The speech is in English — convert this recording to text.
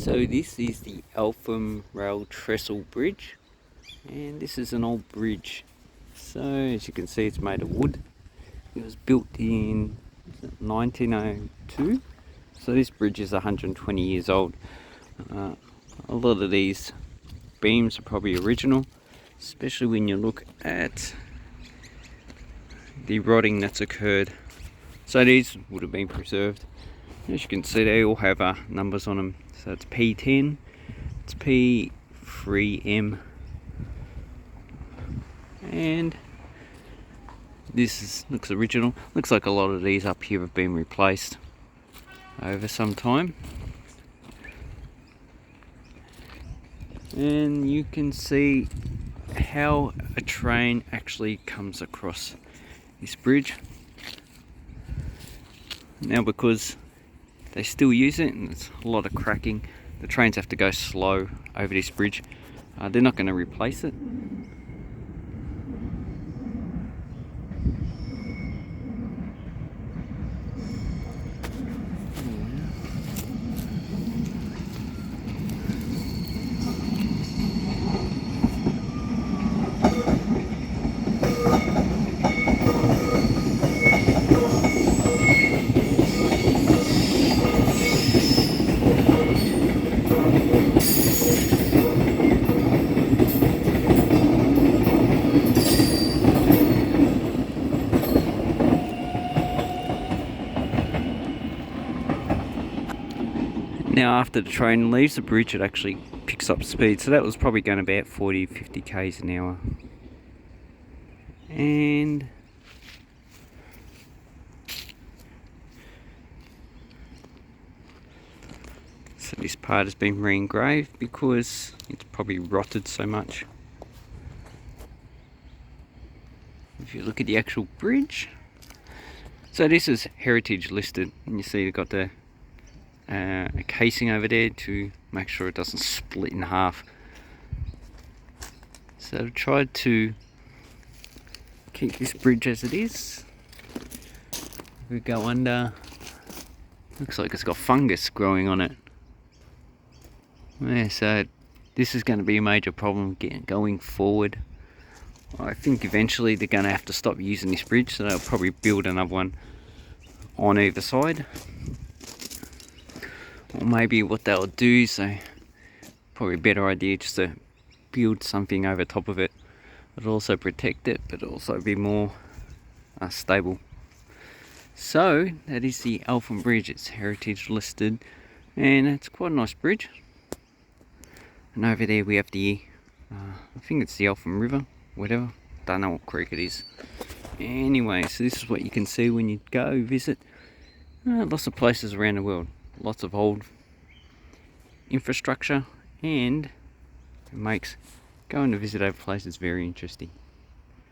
So this is the Eltham Rail Trestle Bridge, and this is an old bridge. So as you can see, it's made of wood. It was built in 1902, so this bridge is 120 years old. A lot of these beams are probably original, especially when you look at the rotting that's occurred. So these would have been preserved. As you can see, they all have numbers on them. So it's P10, it's P3M, and looks original. Looks like a lot of these up here have been replaced over some time. And you can see how a train actually comes across this bridge. Now, because they still use it and there's a lot of cracking, the trains have to go slow over this bridge. They're not going to replace it. Now after the train leaves the bridge, it actually picks up speed, so that was probably going about 40-50 k's an hour. And so this part has been re-engraved because it's probably rotted so much. If you look at the actual bridge, so this is heritage listed, and you see you've got the a casing over there to make sure it doesn't split in half. So I've tried to keep this bridge as it is. We go under, looks like it's got fungus growing on it. Yeah, so this is going to be a major problem going forward. I think eventually they're going to have to stop using this bridge, so they'll probably build another one on either side. Or maybe what they'll do, so probably a better idea just to build something over top of it. It'll also protect it, but it'll also be more stable. So that is the Eltham Bridge. It's heritage listed, and it's quite a nice bridge. And over there we have the, I think it's the Eltham River, whatever. Don't know what creek it is. Anyway, so this is what you can see when you go visit lots of places around the world. Lots of old infrastructure, and it makes going to visit over places very interesting.